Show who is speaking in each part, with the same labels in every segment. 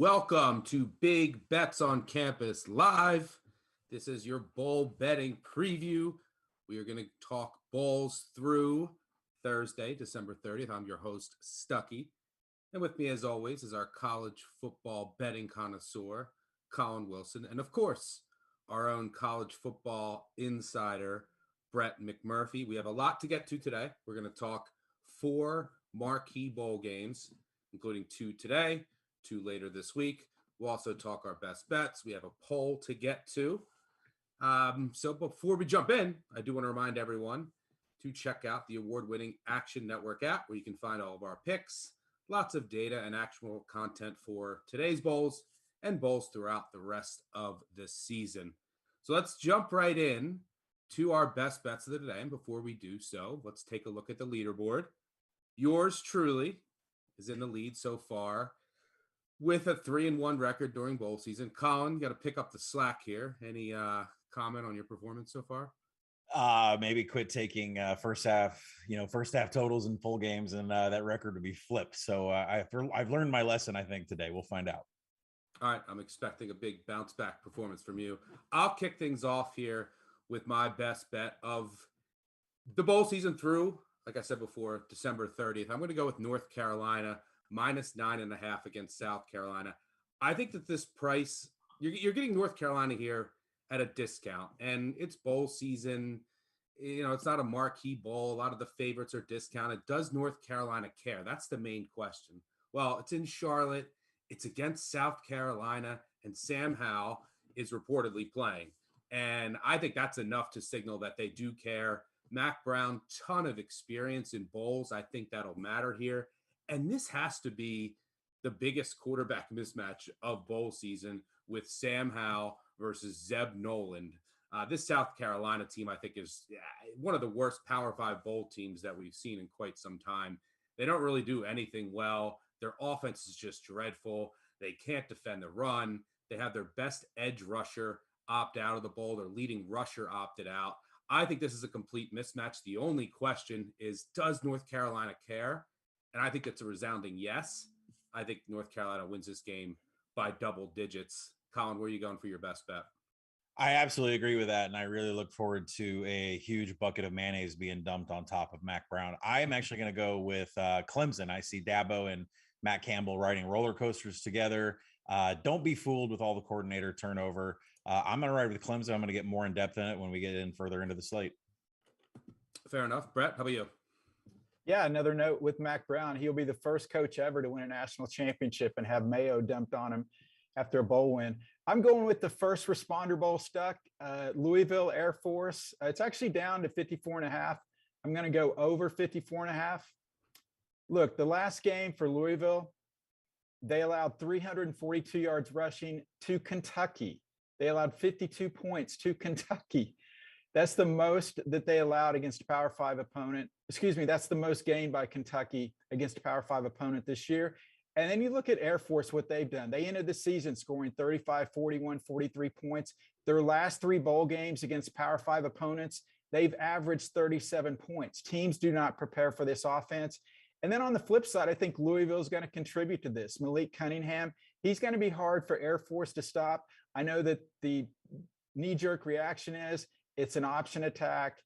Speaker 1: Welcome to Big Bets on Campus Live. This is your bowl betting preview. We are going to talk bowls through Thursday, December 30th. I'm your host, Stuckey. And with me, as always, is our college football betting connoisseur, Collin Wilson. And of course, our own college football insider, Brett McMurphy. We have a lot to get to today. We're going to talk 4 marquee bowl games, including 2 today, 2 later this week. We'll also talk our best bets. We have a poll to get to. So before we jump in, I do want to remind everyone to check out the award-winning Action Network app, where you can find all of our picks, lots of data and actual content for today's bowls and bowls throughout the rest of the season. So let's jump right in to our best bets of the day. And before we do so, let's take a look at the leaderboard. Yours truly is in the lead so far with a 3-1 record during bowl season. Collin, you got to pick up the slack here. Any comment on your performance so far?
Speaker 2: Maybe quit taking first half totals in full games, and that record would be flipped. So I've learned my lesson, I think, today. We'll find out.
Speaker 1: All right, I'm expecting a big bounce back performance from you. I'll kick things off here with my best bet of the bowl season through, like I said before, December 30th. I'm going to go with North Carolina minus 9.5 against South Carolina. I think that this price, you're getting North Carolina here at a discount, and it's bowl season. You know, it's not a marquee bowl. A lot of the favorites are discounted. Does North Carolina care? That's the main question. Well, it's in Charlotte. It's against South Carolina, and Sam Howell is reportedly playing. And I think that's enough to signal that they do care. Mac Brown, ton of experience in bowls. I think that'll matter here. And this has to be the biggest quarterback mismatch of bowl season with Sam Howell versus Zeb Noland. This South Carolina team, I think, is one of the worst Power 5 bowl teams that we've seen in quite some time. They don't really do anything well. Their offense is just dreadful. They can't defend the run. They have their best edge rusher opt out of the bowl. Their leading rusher opted out. I think this is a complete mismatch. The only question is, does North Carolina care? And I think it's a resounding yes. I think North Carolina wins this game by double digits. Collin, where are you going for your best bet?
Speaker 2: I absolutely agree with that, and I really look forward to a huge bucket of mayonnaise being dumped on top of Mac Brown. I am actually going to go with Clemson. I see Dabo and Matt Campbell riding roller coasters together. Don't be fooled with all the coordinator turnover. I'm going to ride with Clemson. I'm going to get more in depth in it when we get in further into the slate.
Speaker 1: Fair enough. Brett, how about you?
Speaker 3: Yeah, another note with Mac Brown. He'll be the first coach ever to win a national championship and have mayo dumped on him after a bowl win. I'm going with the first responder bowl stuck. Louisville Air Force. It's actually down to 54.5. I'm going to go over 54.5. Look, the last game for Louisville, they allowed 342 yards rushing to Kentucky. They allowed 52 points to Kentucky. That's the most that they allowed against a Power 5 opponent. That's the most gained by Kentucky against a Power 5 opponent this year. And then you look at Air Force, what they've done. They ended the season scoring 35, 41, 43 points. Their last 3 bowl games against Power 5 opponents, they've averaged 37 points. Teams do not prepare for this offense. And then on the flip side, I think Louisville is going to contribute to this. Malik Cunningham, he's going to be hard for Air Force to stop. I know that the knee-jerk reaction is it's an option attack.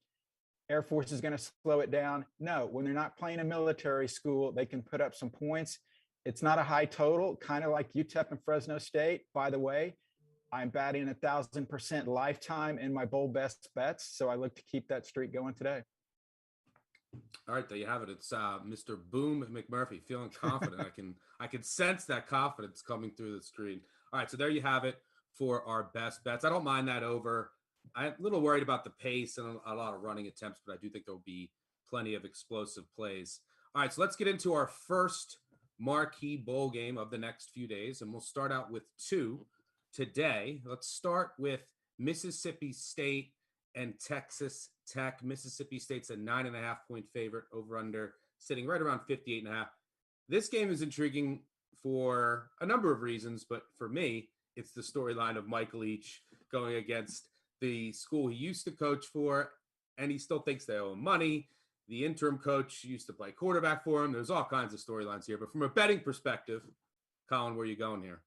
Speaker 3: Air Force is going to slow it down. No, when they're not playing a military school, they can put up some points. It's not a high total, kind of like UTEP and Fresno State. By the way, I'm batting 1,000% lifetime in my bowl best bets, so I look to keep that streak going today.
Speaker 1: All right, there you have it. It's Mr. Boom McMurphy feeling confident. I can sense that confidence coming through the screen. All right, so there you have it for our best bets. I don't mind that over. I'm a little worried about the pace and a lot of running attempts, but I do think there'll be plenty of explosive plays. All right, so let's get into our first marquee bowl game of the next few days, and we'll start out with 2 today. Let's start with Mississippi State and Texas Tech. Mississippi State's a 9.5-point favorite, over under sitting right around 58.5. This game is intriguing for a number of reasons, but for me, it's the storyline of Mike Leach going against the school he used to coach for, and he still thinks they owe him money. The interim coach used to play quarterback for him. There's all kinds of storylines here, but from a betting perspective, Collin, where are you going here?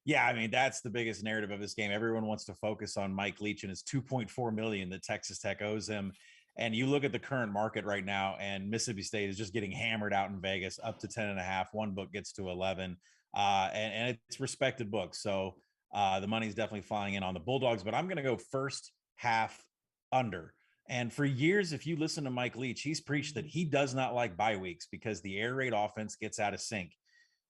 Speaker 2: Yeah, I mean, that's the biggest narrative of this game. Everyone wants to focus on Mike Leach and his 2.4 million that Texas Tech owes him. And you look at the current market right now, and Mississippi State is just getting hammered out in Vegas up to 10.5. One book gets to 11. And it's respected books. So the money's definitely flying in on the Bulldogs, but I'm going to go first half under. And for years, if you listen to Mike Leach, he's preached that he does not like bye weeks because the air raid offense gets out of sync.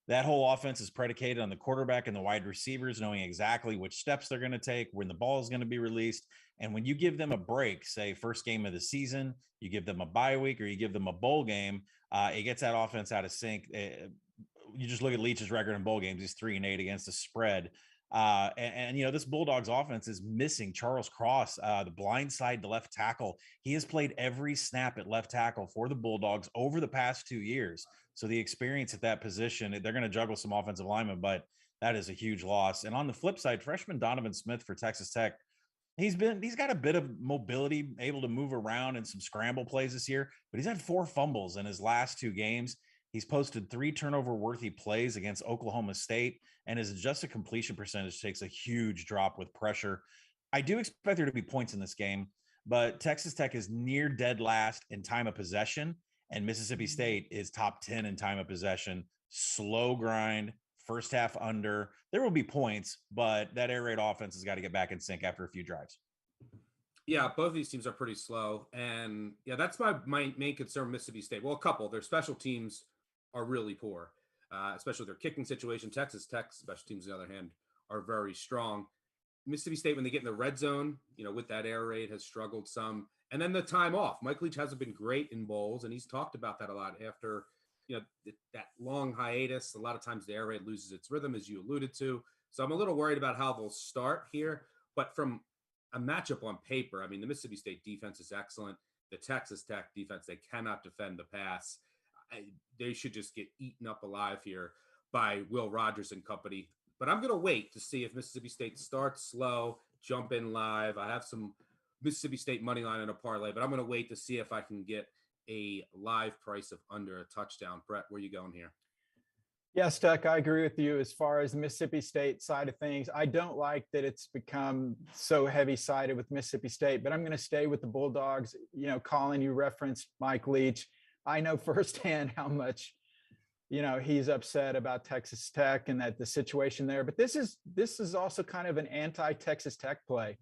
Speaker 2: That whole offense is predicated on the quarterback and the wide receivers knowing exactly which steps they're going to take, when the ball is going to be released. And when you give them a break, say first game of the season, you give them a bye week or you give them a bowl game, it gets that offense out of sync. You just look at Leach's record in bowl games. He's 3-8 against the spread. And this Bulldogs offense is missing Charles Cross, the blind side to left tackle. He has played every snap at left tackle for the Bulldogs over the past 2 years. So the experience at that position, they're going to juggle some offensive linemen, but that is a huge loss. And on the flip side, freshman Donovan Smith for Texas Tech, he's got a bit of mobility, able to move around in some scramble plays this year, but he's had 4 fumbles in his last 2 games. He's posted 3 turnover-worthy plays against Oklahoma State, and his adjusted completion percentage takes a huge drop with pressure. I do expect there to be points in this game, but Texas Tech is near dead last in time of possession, and Mississippi State is top 10 in time of possession. Slow grind, first half under. There will be points, but that air raid offense has got to get back in sync after a few drives.
Speaker 1: Yeah, both of these teams are pretty slow. And yeah, that's my main concern with Mississippi State. Well, a couple. Their special teams are really poor, especially their kicking situation. Texas Tech special teams, on the other hand, are very strong. Mississippi State, when they get in the red zone, with that air raid, has struggled some. And then the time off. Mike Leach hasn't been great in bowls, and he's talked about that a lot after that long hiatus. A lot of times the air raid loses its rhythm, as you alluded to. So I'm a little worried about how they'll start here. But from a matchup on paper, I mean, the Mississippi State defense is excellent. The Texas Tech defense, they cannot defend the pass. They should just get eaten up alive here by Will Rogers and company. But I'm going to wait to see if Mississippi State starts slow, jump in live. I have some Mississippi State money line in a parlay, but I'm going to wait to see if I can get a live price of under a touchdown. Brett, where are you going here?
Speaker 3: Yeah, Stuck, I agree with you as far as the Mississippi State side of things. I don't like that it's become so heavy-sided with Mississippi State, but I'm going to stay with the Bulldogs. Collin, you referenced Mike Leach. I know firsthand how much, he's upset about Texas Tech and that the situation there. But this is also kind of an anti-Texas Tech play.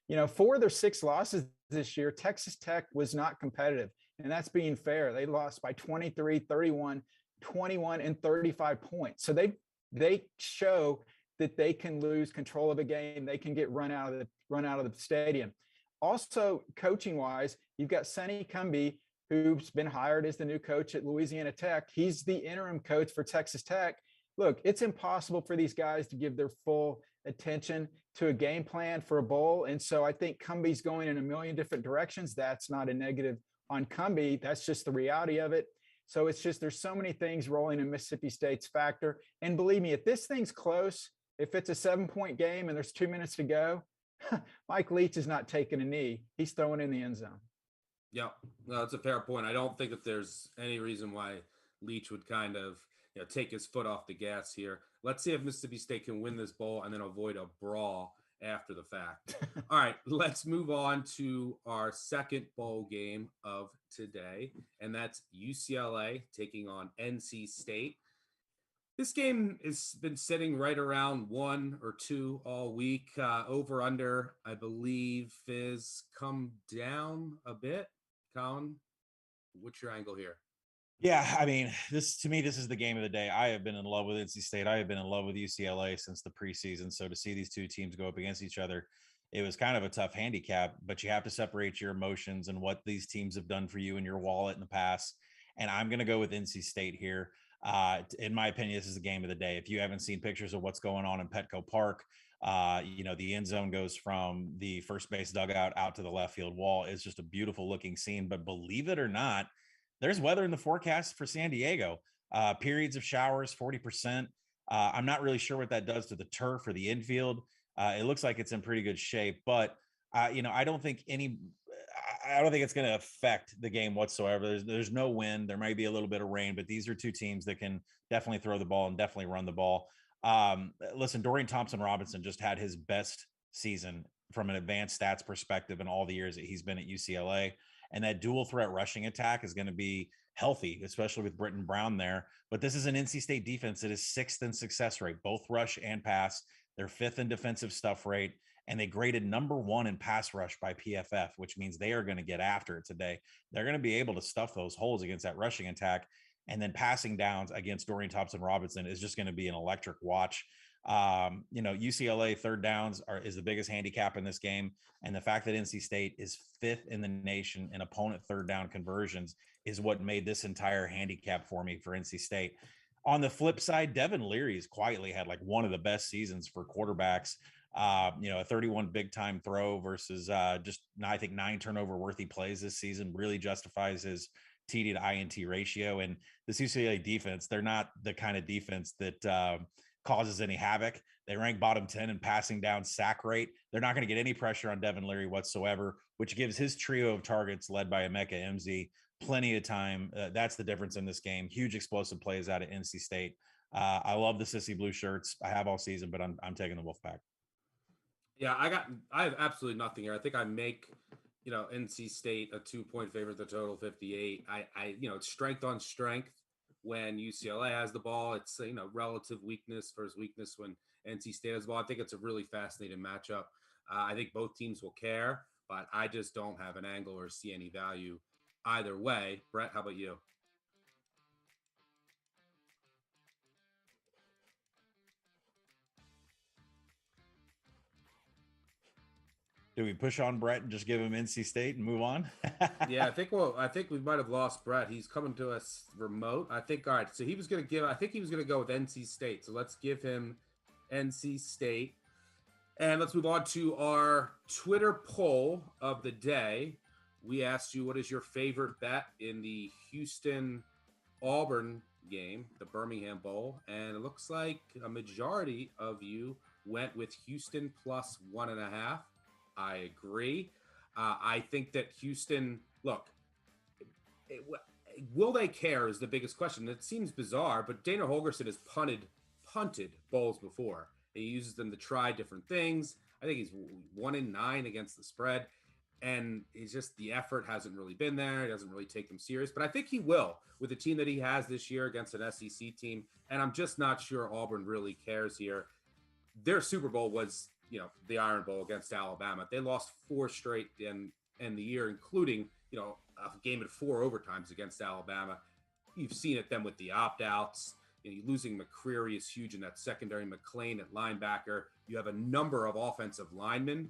Speaker 3: 4 of their 6 losses this year, Texas Tech was not competitive. And that's being fair. They lost by 23, 31, 21, and 35 points. So they show that they can lose control of a game. They can get run out of the stadium. Also, coaching wise, you've got Sonny Cumbie, who's been hired as the new coach at Louisiana Tech. He's the interim coach for Texas Tech. Look, it's impossible for these guys to give their full attention to a game plan for a bowl. And so I think Cumbie's going in a million different directions. That's not a negative on Cumbie. That's just the reality of it. So it's just, there's so many things rolling in Mississippi State's factor. And believe me, if this thing's close, if it's a 7-point game and there's 2 minutes to go, Mike Leach is not taking a knee. He's throwing in the end zone.
Speaker 1: Yeah, no, that's a fair point. I don't think that there's any reason why Leach would kind of take his foot off the gas here. Let's see if Mississippi State can win this bowl and then avoid a brawl after the fact. All right, let's move on to our second bowl game of today, and that's UCLA taking on NC State. This game has been sitting right around 1 or 2 all week. Over under, I believe, is come down a bit. Collin, what's your angle here?
Speaker 2: Yeah, I mean, this is the game of the day. I have been in love with NC State. I have been in love with UCLA since the preseason. So to see these two teams go up against each other, it was kind of a tough handicap, but you have to separate your emotions and what these teams have done for you in your wallet in the past. And I'm going to go with NC State here. In my opinion, this is the game of the day. If you haven't seen pictures of what's going on in Petco Park, the end zone goes from the first base dugout out to the left field wall. It's just a beautiful looking scene. But believe it or not, there's weather in the forecast for San Diego. Periods of showers, 40%. I'm not really sure what that does to the turf or the infield. It looks like it's in pretty good shape, but I don't think it's going to affect the game whatsoever. There's no wind. There might be a little bit of rain, but these are two teams that can definitely throw the ball and definitely run the ball. Listen, Dorian Thompson-Robinson just had his best season from an advanced stats perspective in all the years that he's been at UCLA. And that dual threat rushing attack is going to be healthy, especially with Britton Brown there. But this is an NC State defense that is 6th in success rate, both rush and pass. They're 5th in defensive stuff rate, and they graded number 1 in pass rush by PFF, which means they are going to get after it today. They're going to be able to stuff those holes against that rushing attack. And then passing downs against Dorian Thompson-Robinson is just going to be an electric watch. UCLA third downs is the biggest handicap in this game. And the fact that NC State is 5th in the nation in opponent third down conversions is what made this entire handicap for me for NC State. On the flip side, Devin Leary's quietly had like one of the best seasons for quarterbacks. A 31 big time throw versus I think 9 turnover worthy plays this season really justifies his TD to INT ratio. And this UCLA defense, they're not the kind of defense that causes any havoc. They rank bottom 10 in passing down sack rate. They're not going to get any pressure on Devin Leary whatsoever, which gives his trio of targets led by Emeka MZ plenty of time. That's the difference in this game. Huge explosive plays out of NC State. I love the Sissy Blue shirts. I have all season, but I'm taking the Wolfpack.
Speaker 1: Yeah, I have absolutely nothing here. I think I make, NC State a 2-point favorite, the total 58. It's strength on strength when UCLA has the ball. It's, relative weakness versus weakness when NC State has the ball. I think it's a really fascinating matchup. I think both teams will care, but I just don't have an angle or see any value either way. Brett, how about you?
Speaker 2: Do we push on Brett and just give him NC State and move on?
Speaker 1: Yeah, I think we might have lost Brett. He's coming to us remote. I think, all right, so he was going to go with NC State. So let's give him NC State. And let's move on to our Twitter poll of the day. We asked you, what is your favorite bet in the Houston-Auburn game, the Birmingham Bowl? And it looks like a majority of you went with Houston plus 1.5. I agree. I think that Houston, look, will they care is the biggest question. It seems bizarre, but Dana Holgorsen has punted bowls before. He uses them to try different things. I think he's 1-9 against the spread, and it's just the effort hasn't really been there. He doesn't really take them serious, but I think he will with the team that he has this year against an SEC team, and I'm just not sure Auburn really cares here. Their Super Bowl was the Iron Bowl against Alabama. They lost 4 straight in the year, including, a game at 4 overtimes against Alabama. You've seen it then with the opt-outs. Losing McCreary is huge in that secondary. McClain at linebacker. You have a number of offensive linemen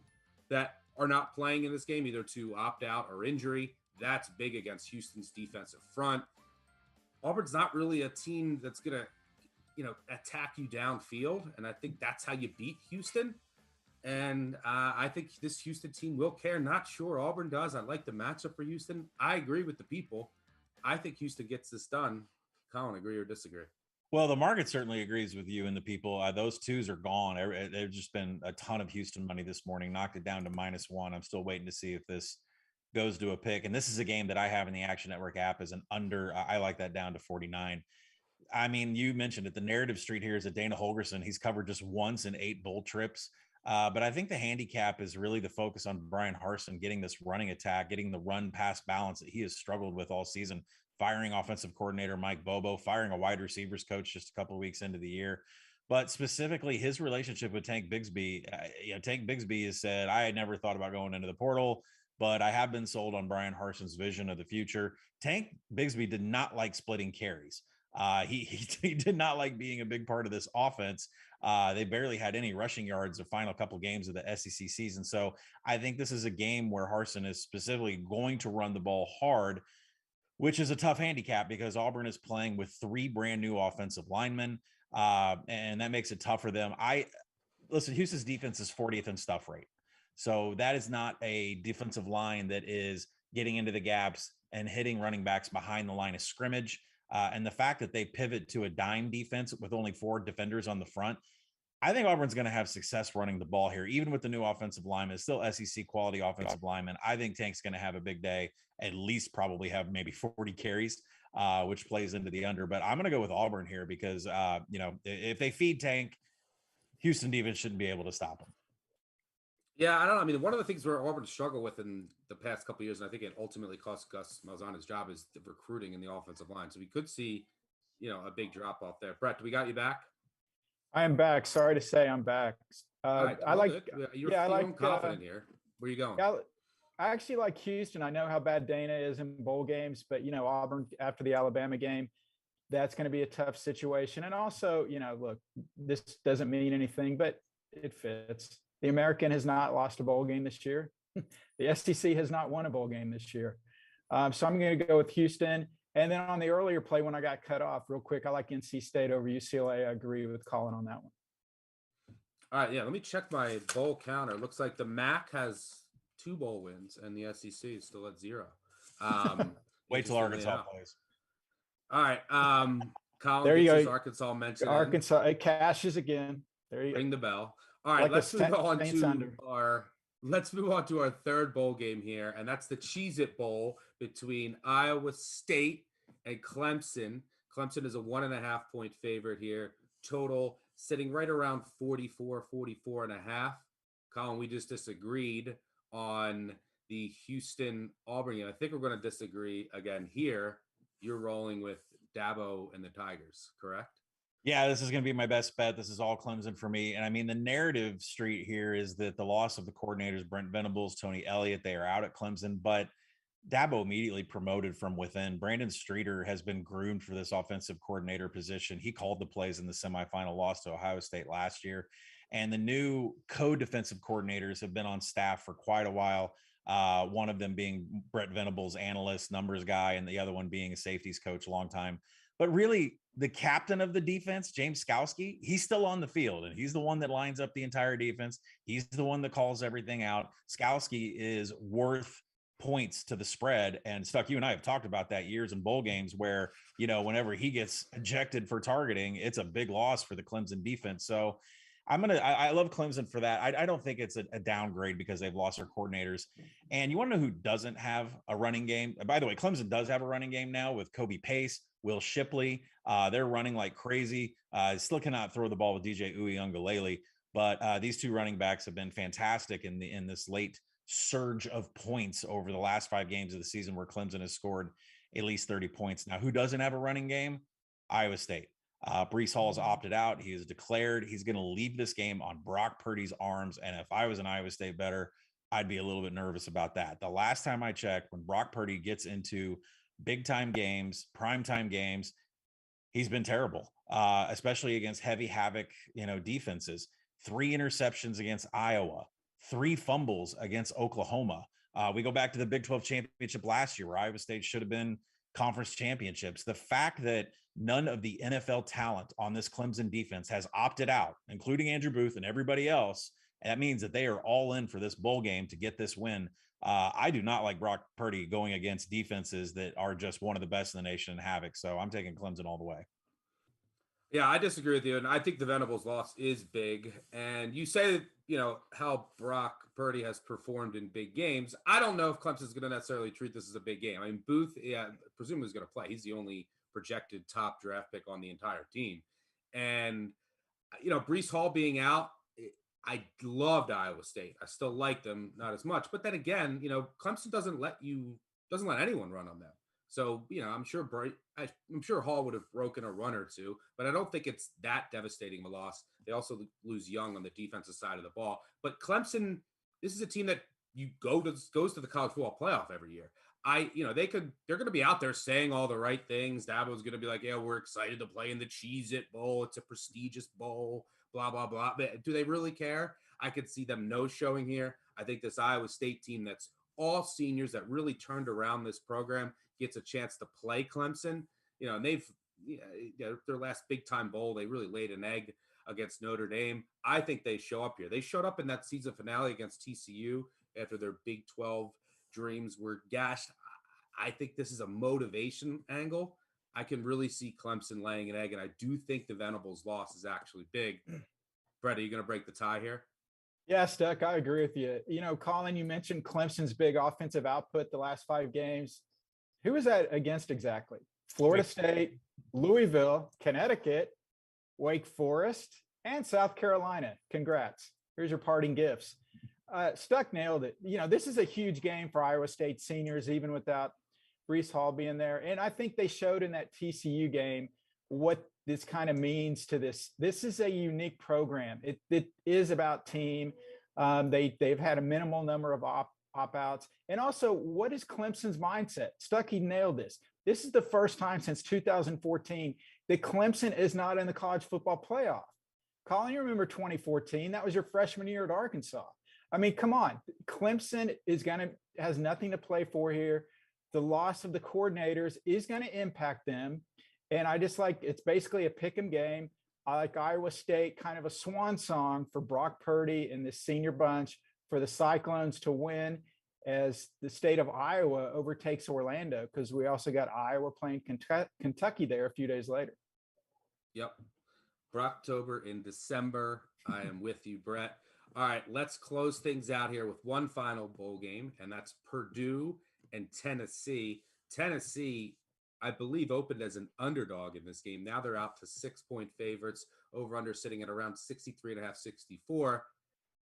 Speaker 1: that are not playing in this game, either to opt out or injury. That's big against Houston's defensive front. Auburn's not really a team that's going to, attack you downfield. And I think that's how you beat Houston. And I think this Houston team will care. Not sure Auburn does. I like the matchup for Houston. I agree with the people. I think Houston gets this done. Collin, agree or disagree?
Speaker 2: Well, the market certainly agrees with you and the people. Those twos are gone. There's just been a ton of Houston money this morning, knocked it down to -1. I'm still waiting to see if this goes to a pick. And this is a game that I have in the Action Network app as an under. I like that down to 49. I mean, you mentioned it. The narrative street here is that Dana Holgorsen, he's covered just once in 8 bowl trips. But I think the handicap is really the focus on Brian Harsin getting this running attack, getting the run-pass balance that he has struggled with all season, firing offensive coordinator Mike Bobo, firing a wide receivers coach just a couple of weeks into the year. But specifically his relationship with Tank Bigsby, Tank Bigsby has said, I had never thought about going into the portal, but I have been sold on Brian Harsin's vision of the future. Tank Bigsby did not like splitting carries. He did not like being a big part of this offense. They barely had any rushing yards the final couple games of the SEC season. So I think this is a game where Harsin is specifically going to run the ball hard, which is a tough handicap because Auburn is playing with 3 brand new offensive linemen. And that makes it tough for them. Houston's defense is 40th in stuff rate. So that is not a defensive line that is getting into the gaps and hitting running backs behind the line of scrimmage. And the fact that they pivot to a dime defense with only 4 defenders on the front, I think Auburn's going to have success running the ball here, even with the new offensive lineman. It's still SEC quality offensive lineman. I think Tank's going to have a big day, at least probably have maybe 40 carries, which plays into the under. But I'm going to go with Auburn here because, if they feed Tank Houston defense shouldn't be able to stop them.
Speaker 1: Yeah, I don't know. I mean, one of the things where Auburn struggled with in the past couple of years, and I think it ultimately cost Gus Malzahn his job, is the recruiting in the offensive line. So we could see, a big drop off there. Brett, do we got you back?
Speaker 3: I am back. Sorry to say I'm back.
Speaker 1: All right,
Speaker 3: I
Speaker 1: all
Speaker 3: like,
Speaker 1: good. You're
Speaker 3: yeah, I
Speaker 1: feeling
Speaker 3: like,
Speaker 1: confident here. Where are you going?
Speaker 3: yeah, I actually like Houston. I know how bad Dana is in bowl games, but Auburn after the Alabama game, that's going to be a tough situation. And also, look, this doesn't mean anything, but it fits. The American has not lost a bowl game this year. The SEC has not won a bowl game this year. So I'm going to go with Houston. And then on the earlier play, when I got cut off real quick, I like NC State over UCLA. I agree with Collin on that one.
Speaker 1: All right, yeah, let me check my bowl counter. It looks like the MAC has 2 bowl wins and the SEC is still at 0.
Speaker 2: Wait till Arkansas plays.
Speaker 1: All right. Collin
Speaker 3: there you
Speaker 1: gets
Speaker 3: go.
Speaker 1: Arkansas mentioned.
Speaker 3: Arkansas, it cashes again. There you go.
Speaker 1: Ring the bell. All right,
Speaker 3: Like
Speaker 1: let's move on to our third bowl game here, and that's the Cheez-It Bowl between Iowa State and Clemson. Clemson is a 1.5-point favorite here. Total sitting right around 44 and a half. Collin, we just disagreed on the Houston Auburn game. I think we're going to disagree again here. You're rolling with Dabo and the Tigers, correct?
Speaker 2: Yeah, this is going to be my best bet. This is all Clemson for me. And I mean, the narrative street here is that the loss of the coordinators, Brent Venables, Tony Elliott, they are out at Clemson, but Dabo immediately promoted from within. Brandon Streeter has been groomed for this offensive coordinator position. He called the plays in the semifinal loss to Ohio State last year. And the new co-defensive coordinators have been on staff for quite a while. One of them being Brett Venables, analyst, numbers guy, and the other one being a safeties coach, a long time. But really, the captain of the defense, James Skowski, he's still on the field, and he's the one that lines up the entire defense. He's the one that calls everything out. Skowski is worth points to the spread. And Stuck, you and I have talked about that years in bowl games where, whenever he gets ejected for targeting, it's a big loss for the Clemson defense. So I love Clemson for that. I don't think it's a downgrade because they've lost their coordinators. And you want to know who doesn't have a running game? By the way, Clemson does have a running game now with Kobe Pace, Will Shipley. They're running like crazy. Still cannot throw the ball with DJ Uiagalelei, but these two running backs have been fantastic in this late surge of points over the last 5 games of the season where Clemson has scored at least 30 points. Now, who doesn't have a running game? Iowa State. Breece Hall's opted out. He has declared he's going to leave this game on Brock Purdy's arms. And if I was an Iowa State bettor, I'd be a little bit nervous about that. The last time I checked, when Brock Purdy gets into big time games, primetime games, he's been terrible, especially against heavy havoc, defenses. 3 interceptions against Iowa, 3 fumbles against Oklahoma. We go back to the Big 12 championship last year where Iowa State should have been conference championships. The fact that none of the NFL talent on this Clemson defense has opted out, including Andrew Booth and everybody else, that means that they are all in for this bowl game to get this win. I do not like Brock Purdy going against defenses that are just one of the best in the nation in havoc. So I'm taking Clemson all the way.
Speaker 1: Yeah, I disagree with you. And I think the Venables loss is big. And you say, how Brock Purdy has performed in big games. I don't know if Clemson's going to necessarily treat this as a big game. I mean, Booth, presumably is going to play. He's the only projected top draft pick on the entire team. And, Breece Hall being out, I loved Iowa State. I still like them, not as much. But then again, Clemson doesn't let anyone run on them. So, I'm sure Hall would have broken a run or two, but I don't think it's that devastating a loss. They also lose Young on the defensive side of the ball. But Clemson, this is a team that goes to the college football playoff every year. They're going to be out there saying all the right things. Dabo's going to be like, yeah, we're excited to play in the Cheez-It Bowl. It's a prestigious bowl, blah, blah, blah. But do they really care? I could see them no-showing here. I think this Iowa State team that's all seniors that really turned around this program gets a chance to play Clemson. And they've their last big-time bowl, they really laid an egg against Notre Dame. I think they show up here. They showed up in that season finale against TCU after their Big 12 dreams were gashed. I think this is a motivation angle. I can really see Clemson laying an egg, and I do think the Venables loss is actually big. Brett, are you going to break the tie here?
Speaker 3: Yeah, Stuck, I agree with you. Collin, you mentioned Clemson's big offensive output the last 5 games. Who was that against exactly? Florida State, Louisville, Connecticut, Wake Forest, and South Carolina. Congrats. Here's your parting gifts. Stuck nailed it. This is a huge game for Iowa State seniors, even without Brees Hall being there. And I think they showed in that TCU game what this kind of means to this. This is a unique program. It is about team. They've had a minimal number of opt-outs. And also, what is Clemson's mindset? Stuckey nailed this. This is the first time since 2014 that Clemson is not in the college football playoff. Collin, you remember 2014? That was your freshman year at Arkansas. I mean, come on. Clemson has nothing to play for here. The loss of the coordinators is going to impact them. And I just it's basically a pick 'em game. I like Iowa State, kind of a swan song for Brock Purdy and this senior bunch for the Cyclones to win as the state of Iowa overtakes Orlando, because we also got Iowa playing Kentucky there a few days later.
Speaker 1: Yep. Brocktober in December. I am with you, Brett. All right, let's close things out here with one final bowl game, and that's Purdue and Tennessee. Tennessee, I believe, opened as an underdog in this game. Now they're out to 6-point favorites, over under sitting at around 63.5, 64.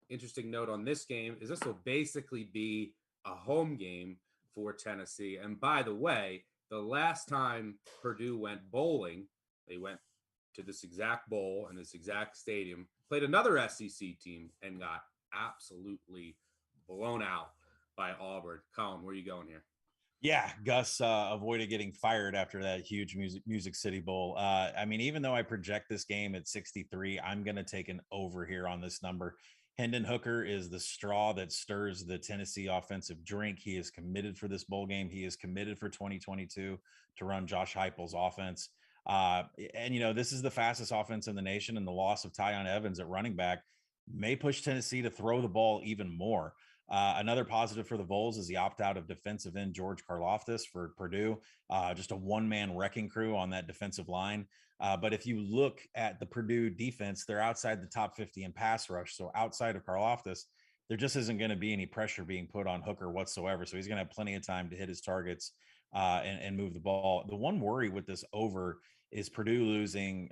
Speaker 1: Interesting note on this game is this will basically be a home game for Tennessee. And by the way, the last time Purdue went bowling, they went to this exact bowl and this exact stadium, played another SEC team, and got absolutely blown out by Auburn. Collin, where are you going here?
Speaker 2: Yeah, Gus avoided getting fired after that huge Music City Bowl. I mean, even though I project this game at 63, I'm going to take an over here on this number. Hendon Hooker is the straw that stirs the Tennessee offensive drink. He is committed for this bowl game. He is committed for 2022 to run Josh Heupel's offense. And this is the fastest offense in the nation, and the loss of Tyon Evans at running back may push Tennessee to throw the ball even more. Another positive for the Vols is the opt-out of defensive end George Karlaftis for Purdue, just a one-man wrecking crew on that defensive line. But if you look at the Purdue defense, they're outside the top 50 in pass rush. So outside of Karlaftis, there just isn't going to be any pressure being put on Hooker whatsoever. So he's going to have plenty of time to hit his targets and move the ball. The one worry with this over is Purdue losing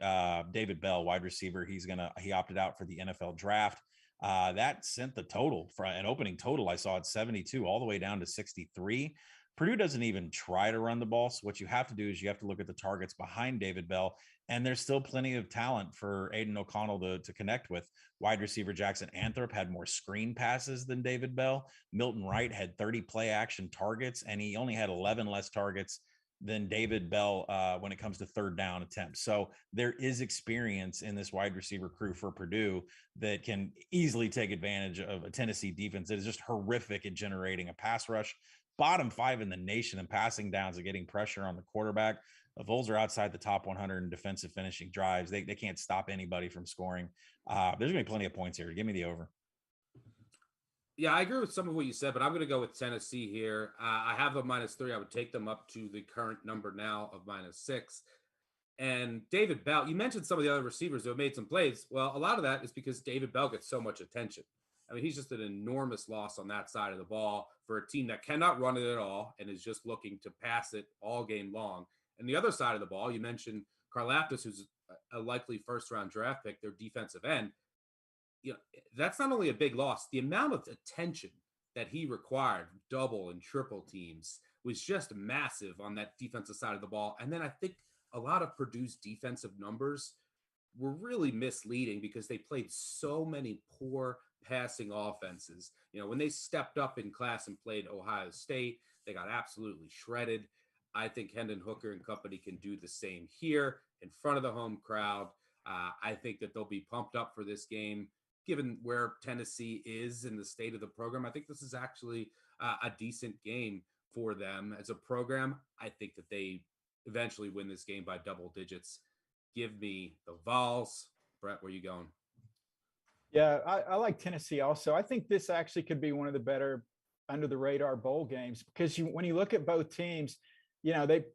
Speaker 2: David Bell, wide receiver. He opted out for the NFL draft. That sent the total for an opening total I saw at 72 all the way down to 63. Purdue doesn't even try to run the ball. So what you have to do is you have to look at the targets behind David Bell, and there's still plenty of talent for Aiden O'Connell to connect with. Wide receiver Jackson Anthrop had more screen passes than David Bell. Milton Wright had 30 play action targets, and he only had 11 less targets than David Bell when it comes to third down attempts. So there is experience in this wide receiver crew for Purdue that can easily take advantage of a Tennessee defense that is just horrific at generating a pass rush. Bottom 5 in the nation in passing downs and getting pressure on the quarterback. The Vols are outside the top 100 in defensive finishing drives. They can't stop anybody from scoring. There's going to be plenty of points here. Give me the over.
Speaker 1: Yeah, I agree with some of what you said, but I'm going to go with Tennessee here. I have a -3. I would take them up to the current number now of -6. And David Bell, you mentioned some of the other receivers who have made some plays. Well, a lot of that is because David Bell gets so much attention. I mean, he's just an enormous loss on that side of the ball for a team that cannot run it at all and is just looking to pass it all game long. And the other side of the ball, you mentioned Karlaftis, who's a likely first-round draft pick, their defensive end. That's not only a big loss, the amount of attention that he required, double and triple teams, was just massive on that defensive side of the ball. And then I think a lot of Purdue's defensive numbers were really misleading because they played so many poor passing offenses. When they stepped up in class and played Ohio State, they got absolutely shredded. I think Hendon Hooker and company can do the same here in front of the home crowd. I think that they'll be pumped up for this game. Given where Tennessee is in the state of the program, I think this is actually a decent game for them as a program. I think that they eventually win this game by double digits. Give me the Vols. Brett, where are you going?
Speaker 3: Yeah, I like Tennessee also. I think this actually could be one of the better under the radar bowl games because when you look at both teams,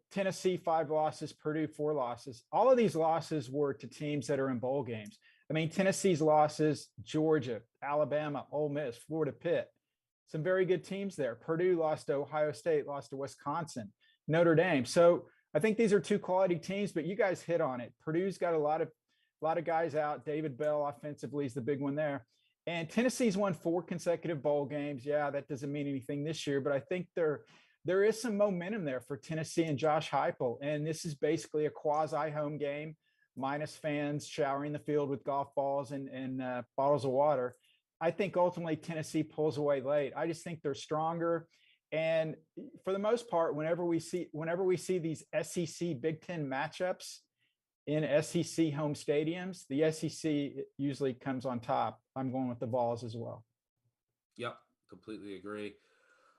Speaker 3: Tennessee 5 losses, Purdue 4 losses. All of these losses were to teams that are in bowl games. I mean, Tennessee's losses, Georgia, Alabama, Ole Miss, Florida, Pitt, some very good teams there. Purdue lost to Ohio State, lost to Wisconsin, Notre Dame. So I think these are 2 quality teams, but you guys hit on it. Purdue's got a lot A lot of guys out. David Bell offensively is the big one there. And Tennessee's won 4 consecutive bowl games. Yeah, that doesn't mean anything this year, but I think there is some momentum there for Tennessee and Josh Heupel. And this is basically a quasi home game, minus fans showering the field with golf balls and bottles of water. I think ultimately Tennessee pulls away late. I just think they're stronger. And for the most part, whenever we see these SEC Big Ten matchups in SEC home stadiums, the SEC usually comes on top. I'm going with the Vols as well.
Speaker 1: Yep, completely agree.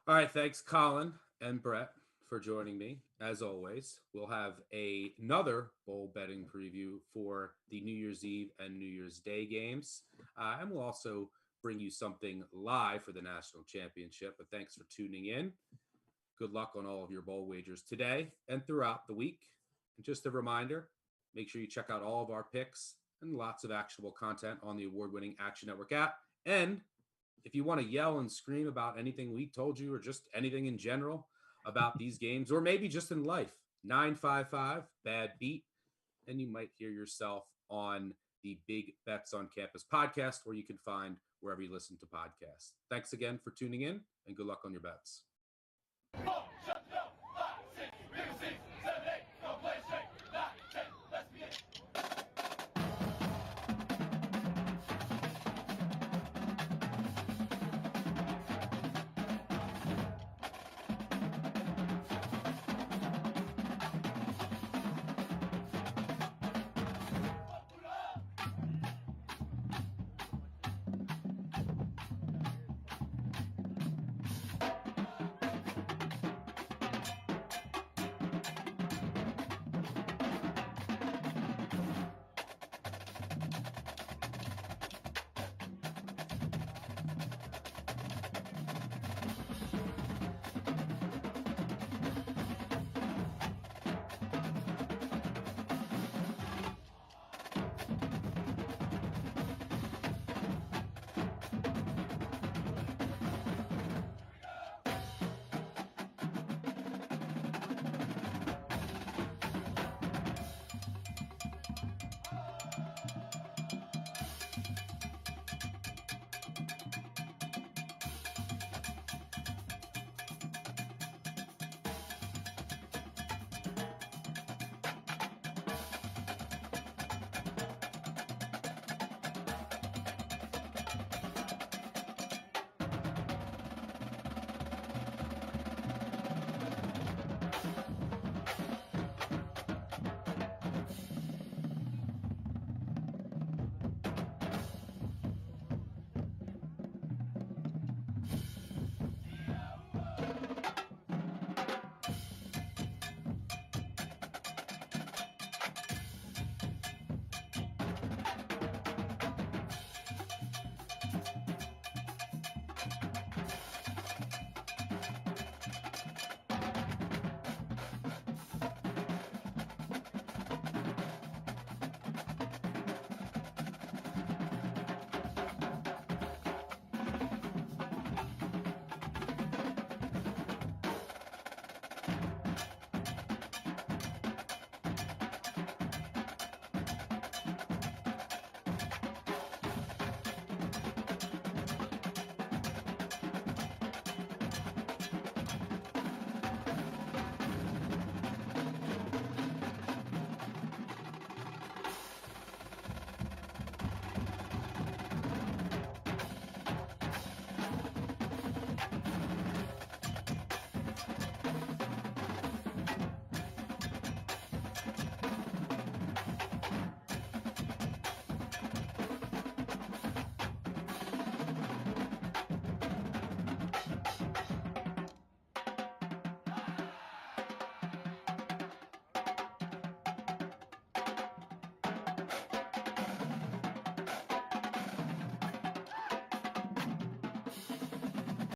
Speaker 1: All right, thanks, Collin and Brett, for joining me. As always, we'll have another bowl betting preview for the New Year's Eve and New Year's Day games. And we'll also bring you something live for the national championship. But thanks for tuning in. Good luck on all of your bowl wagers today and throughout the week. And just a reminder, make sure you check out all of our picks and lots of actionable content on the award-winning Action Network app. And if you want to yell and scream about anything we told you or just anything in general about these games, or maybe just in life, 955 Bad Beat, and you might hear yourself on the Big Bets on Campus podcast, where you can find wherever you listen to podcasts. Thanks again for tuning in, and good luck on your bets.